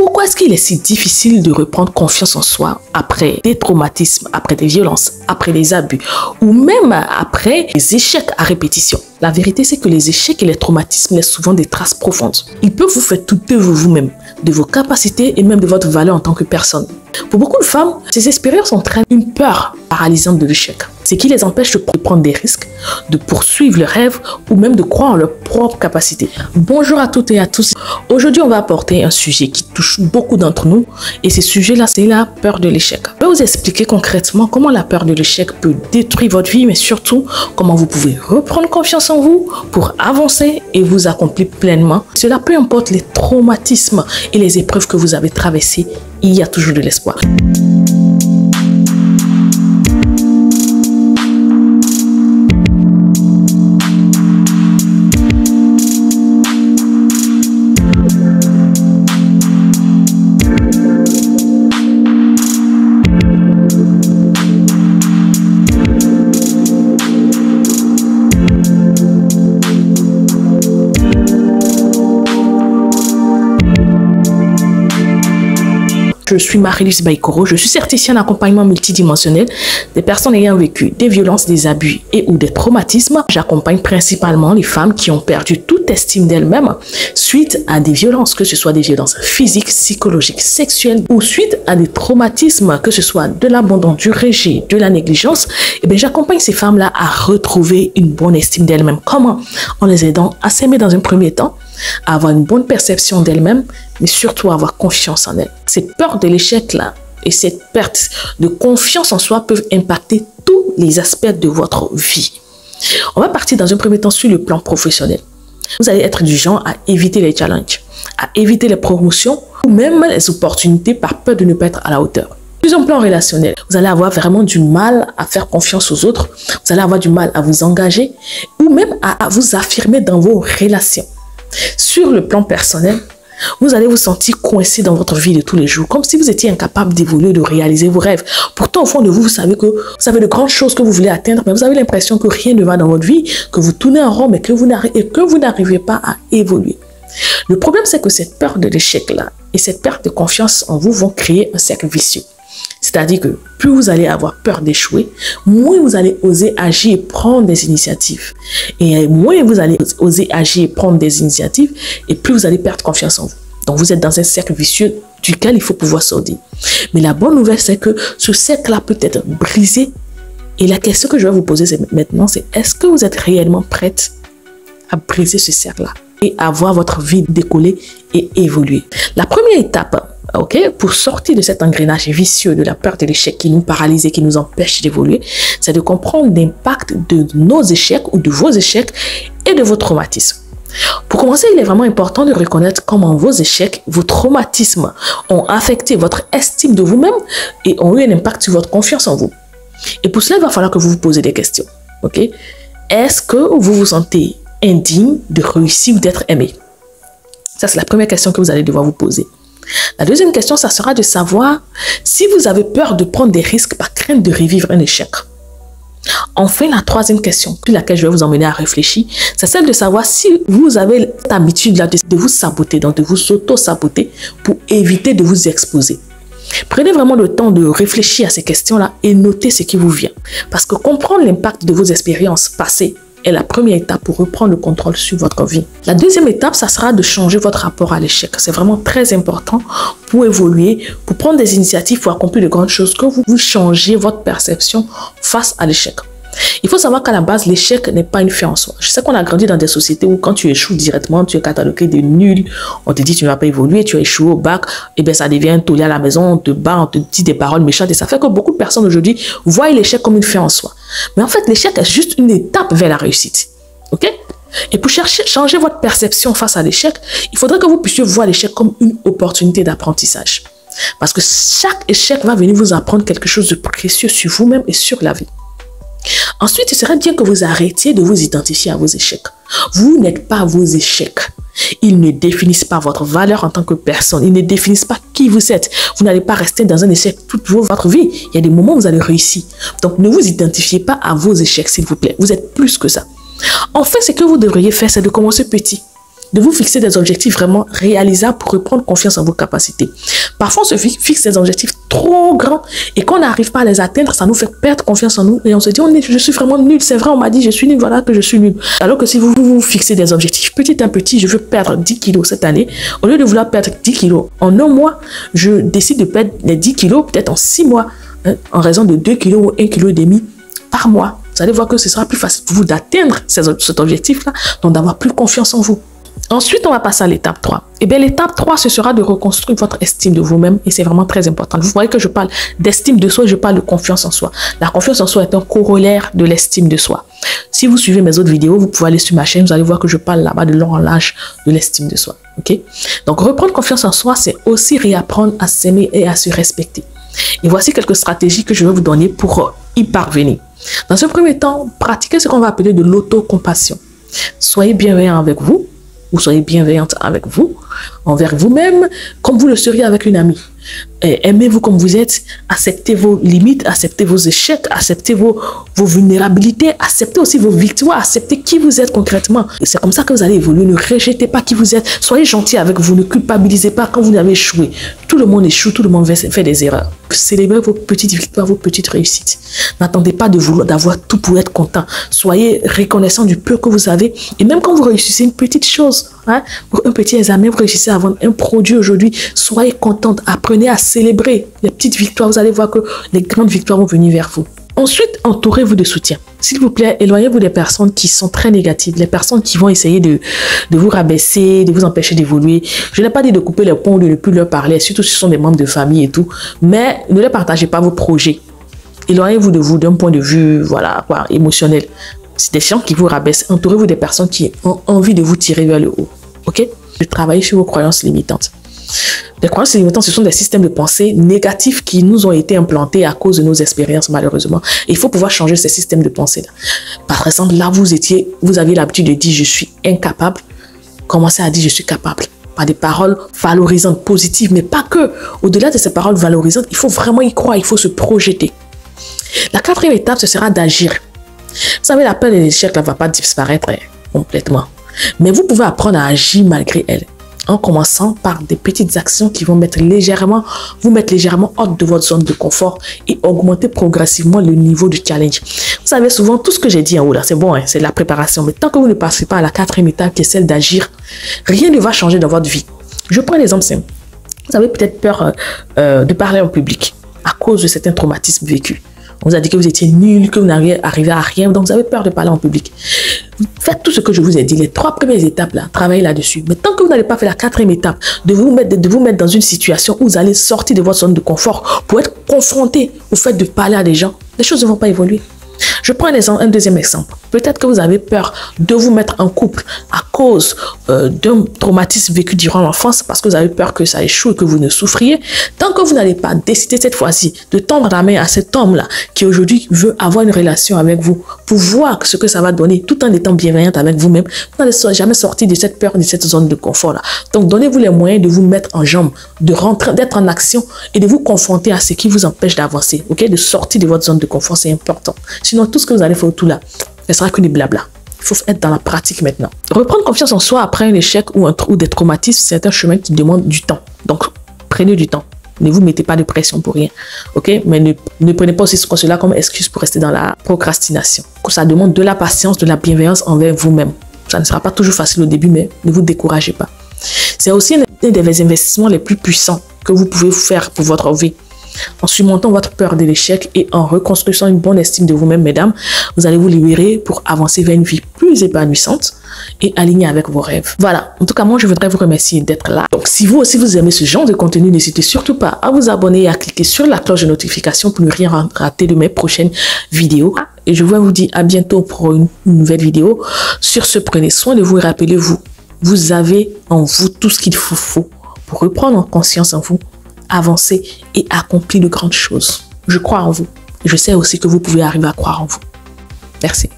Pourquoi est-ce qu'il est si difficile de reprendre confiance en soi après des traumatismes, après des violences, après des abus ou même après des échecs à répétition? La vérité, c'est que les échecs et les traumatismes laissent souvent des traces profondes. Ils peuvent vous faire douter de vous-même, de vos capacités et même de votre valeur en tant que personne. Pour beaucoup de femmes, ces expériences entraînent une peur paralysante de l'échec, ce qui les empêche de prendre des risques, de poursuivre leurs rêves ou même de croire en leurs propres capacités. Bonjour à toutes et à tous. Aujourd'hui, on va aborder un sujet qui touche beaucoup d'entre nous et ce sujet-là, c'est la peur de l'échec. Je vais vous expliquer concrètement comment la peur de l'échec peut détruire votre vie, mais surtout comment vous pouvez reprendre confiance en vous pour avancer et vous accomplir pleinement. Cela peu importe les traumatismes et les épreuves que vous avez traversées, il y a toujours de l'espoir. Je suis Marie-Lise Baïkoro, je suis certifiée en accompagnement multidimensionnel des personnes ayant vécu des violences, des abus et ou des traumatismes. J'accompagne principalement les femmes qui ont perdu toute estime d'elles-mêmes suite à des violences, que ce soit des violences physiques, psychologiques, sexuelles ou suite à des traumatismes, que ce soit de l'abandon, du rejet, de la négligence. Et bien, j'accompagne ces femmes-là à retrouver une bonne estime d'elles-mêmes. Comment? En les aidant à s'aimer dans un premier temps, à avoir une bonne perception d'elle-même, mais surtout à avoir confiance en elle. Cette peur de l'échec-là et cette perte de confiance en soi peuvent impacter tous les aspects de votre vie. On va partir dans un premier temps sur le plan professionnel. Vous allez être du genre à éviter les challenges, à éviter les promotions ou même les opportunités par peur de ne pas être à la hauteur. Plus en plan relationnel, vous allez avoir vraiment du mal à faire confiance aux autres, vous allez avoir du mal à vous engager ou même à vous affirmer dans vos relations. Sur le plan personnel, vous allez vous sentir coincé dans votre vie de tous les jours, comme si vous étiez incapable d'évoluer, de réaliser vos rêves. Pourtant, au fond de vous, vous savez de grandes choses que vous voulez atteindre, mais vous avez l'impression que rien ne va dans votre vie, que vous tournez en rond, mais que vous n'arrivez pas à évoluer. Le problème, c'est que cette peur de l'échec-là et cette perte de confiance en vous vont créer un cercle vicieux. C'est-à-dire que plus vous allez avoir peur d'échouer, moins vous allez oser agir et prendre des initiatives. Et moins vous allez oser agir et prendre des initiatives, et plus vous allez perdre confiance en vous. Donc vous êtes dans un cercle vicieux duquel il faut pouvoir sortir. Mais la bonne nouvelle, c'est que ce cercle-là peut être brisé. Et la question que je vais vous poser maintenant, c'est est-ce que vous êtes réellement prête à briser ce cercle-là et à voir votre vie décoller et évoluer? La première étape, pour sortir de cet engrenage vicieux de la peur de l'échec qui nous paralyse et qui nous empêche d'évoluer, c'est de comprendre l'impact de nos échecs ou de vos échecs et de vos traumatismes. Pour commencer, il est vraiment important de reconnaître comment vos échecs, vos traumatismes ont affecté votre estime de vous-même et ont eu un impact sur votre confiance en vous. Et pour cela, il va falloir que vous vous posez des questions. Est-ce que vous vous sentez indigne de réussir ou d'être aimé? Ça, c'est la première question que vous allez devoir vous poser. La deuxième question, ça sera de savoir si vous avez peur de prendre des risques par crainte de revivre un échec. Enfin, la troisième question, sur laquelle je vais vous emmener à réfléchir, c'est celle de savoir si vous avez l'habitude de vous saboter, donc de vous auto-saboter pour éviter de vous exposer. Prenez vraiment le temps de réfléchir à ces questions-là et notez ce qui vous vient. Parce que comprendre l'impact de vos expériences passées est la première étape pour reprendre le contrôle sur votre vie. La deuxième étape, ça sera de changer votre rapport à l'échec. C'est vraiment très important pour évoluer, pour prendre des initiatives, pour accomplir de grandes choses, que vous changez votre perception face à l'échec. Il faut savoir qu'à la base, l'échec n'est pas une fin en soi. Je sais qu'on a grandi dans des sociétés où quand tu échoues directement, tu es catalogué de nul. On te dit tu ne vas pas évoluer, tu as échoué au bac, et bien ça devient un tollé à la maison, on te bat, on te dit des paroles méchantes et ça fait que beaucoup de personnes aujourd'hui voient l'échec comme une fin en soi. Mais en fait, l'échec est juste une étape vers la réussite. Et pour changer votre perception face à l'échec, il faudrait que vous puissiez voir l'échec comme une opportunité d'apprentissage. Parce que chaque échec va venir vous apprendre quelque chose de précieux sur vous-même et sur la vie. Ensuite, il serait bien que vous arrêtiez de vous identifier à vos échecs. Vous n'êtes pas vos échecs. Ils ne définissent pas votre valeur en tant que personne. Ils ne définissent pas qui vous êtes. Vous n'allez pas rester dans un échec toute votre vie. Il y a des moments où vous allez réussir. Donc, ne vous identifiez pas à vos échecs, s'il vous plaît. Vous êtes plus que ça. Enfin, ce que vous devriez faire, c'est de commencer petit. de vous fixer des objectifs vraiment réalisables pour reprendre confiance en vos capacités. Parfois, on se fixe des objectifs trop grands et quand on n'arrive pas à les atteindre, ça nous fait perdre confiance en nous et on se dit, je suis vraiment nul, c'est vrai, on m'a dit, je suis nul, voilà que je suis nul. Alors que si vous vous fixez des objectifs petit à petit, je veux perdre 10 kilos cette année, au lieu de vouloir perdre 10 kilos en un mois, je décide de perdre les 10 kilos peut-être en 6 mois, hein, en raison de 2 kilos ou 1,5 kg par mois. Vous allez voir que ce sera plus facile pour vous d'atteindre cet objectif-là, donc d'avoir plus confiance en vous. Ensuite, on va passer à l'étape 3. Et bien, l'étape 3, ce sera de reconstruire votre estime de vous-même et c'est vraiment très important. Vous voyez que je parle d'estime de soi, je parle de confiance en soi. La confiance en soi est un corollaire de l'estime de soi. Si vous suivez mes autres vidéos, vous pouvez aller sur ma chaîne, vous allez voir que je parle là-bas de long en large de l'estime de soi. Ok? Donc, reprendre confiance en soi, c'est aussi réapprendre à s'aimer et à se respecter. Et voici quelques stratégies que je vais vous donner pour y parvenir. Dans un premier temps, pratiquez ce qu'on va appeler de l'autocompassion. Soyez bienveillant avec vous, ou soyez bienveillante avec vous, envers vous-même, comme vous le seriez avec une amie. Aimez-vous comme vous êtes, acceptez vos limites, acceptez vos échecs, acceptez vos vulnérabilités, acceptez aussi vos victoires, acceptez qui vous êtes concrètement. C'est comme ça que vous allez évoluer. Ne rejetez pas qui vous êtes, soyez gentil avec vous, ne culpabilisez pas quand vous avez échoué. Tout le monde échoue, tout le monde fait des erreurs. Célébrez vos petites victoires, vos petites réussites. N'attendez pas d'avoir tout pour être content. Soyez reconnaissant du peu que vous avez. Et même quand vous réussissez une petite chose, hein, un petit examen, vous réussissez à vendre un produit aujourd'hui, soyez contente, apprenez à célébrer les petites victoires. Vous allez voir que les grandes victoires vont venir vers vous. Ensuite, entourez-vous de soutien. S'il vous plaît, éloignez-vous des personnes qui sont très négatives, les personnes qui vont essayer de vous rabaisser, de vous empêcher d'évoluer. Je n'ai pas dit de couper les ponts, de ne plus leur parler, surtout si ce sont des membres de famille et tout, mais ne leur partagez pas vos projets. Éloignez-vous de vous d'un point de vue, voilà, quoi, émotionnel. C'est des gens qui vous rabaissent. Entourez-vous des personnes qui ont envie de vous tirer vers le haut. Ok? De travailler sur vos croyances limitantes. Les croyances limitantes, ce sont des systèmes de pensée négatifs qui nous ont été implantés à cause de nos expériences, malheureusement. Et il faut pouvoir changer ces systèmes de pensée-là. Par exemple, là, vous aviez l'habitude de dire « je suis incapable ». Commencez à dire « je suis capable ». Par des paroles valorisantes, positives, mais pas que. Au-delà de ces paroles valorisantes, il faut vraiment y croire, il faut se projeter. La quatrième étape, ce sera d'agir. Vous savez, la peur de l'échec ne va pas disparaître complètement. Mais vous pouvez apprendre à agir malgré elle. En commençant par des petites actions qui vont vous mettre légèrement hors de votre zone de confort et augmenter progressivement le niveau du challenge. Vous savez, souvent, tout ce que j'ai dit en haut, là, c'est bon, hein, c'est la préparation. Mais tant que vous ne passez pas à la quatrième étape, qui est celle d'agir, rien ne va changer dans votre vie. Je prends l'exemple simple. Vous avez peut-être peur de parler en public à cause de certains traumatismes vécus. On vous a dit que vous étiez nul, que vous n'arrivez à rien, donc vous avez peur de parler en public. Faites tout ce que je vous ai dit, les 3 premières étapes là, travaillez là-dessus. Mais tant que vous n'allez pas faire la 4e étape, de vous mettre dans une situation où vous allez sortir de votre zone de confort pour être confronté au fait de parler à des gens, les choses ne vont pas évoluer. Je prends un deuxième exemple. Peut-être que vous avez peur de vous mettre en couple à cause d'un traumatisme vécu durant l'enfance parce que vous avez peur que ça échoue et que vous ne souffriez. Tant que vous n'allez pas décider cette fois-ci de tendre la main à cet homme-là qui aujourd'hui veut avoir une relation avec vous pour voir ce que ça va donner tout en étant bienveillante avec vous-même, vous n'allez jamais sortir de cette peur, de cette zone de confort-là. Donc, donnez-vous les moyens de vous mettre en jambe, d'être en action et de vous confronter à ce qui vous empêche d'avancer. Ok, de sortir de votre zone de confort, c'est important. Sinon, tout ce que vous allez faire tout là, ce sera que du blabla. Il faut être dans la pratique maintenant. Reprendre confiance en soi après un échec ou des traumatismes, c'est un chemin qui demande du temps. Donc, prenez du temps. Ne vous mettez pas de pression pour rien. Ok? Mais ne prenez pas aussi cela comme excuse pour rester dans la procrastination. Ça demande de la patience, de la bienveillance envers vous-même. Ça ne sera pas toujours facile au début, mais ne vous découragez pas. C'est aussi un des investissements les plus puissants que vous pouvez faire pour votre vie. En surmontant votre peur de l'échec et en reconstruisant une bonne estime de vous-même, mesdames, vous allez vous libérer pour avancer vers une vie plus épanouissante et alignée avec vos rêves. Voilà, en tout cas, moi, je voudrais vous remercier d'être là. Donc, si vous aussi, vous aimez ce genre de contenu, n'hésitez surtout pas à vous abonner et à cliquer sur la cloche de notification pour ne rien rater de mes prochaines vidéos. Et je vous dis à bientôt pour une nouvelle vidéo. Sur ce, prenez soin de vous et rappelez-vous, vous avez en vous tout ce qu'il vous faut pour reprendre conscience en vous, avancer et accomplir de grandes choses. Je crois en vous. Je sais aussi que vous pouvez arriver à croire en vous. Merci.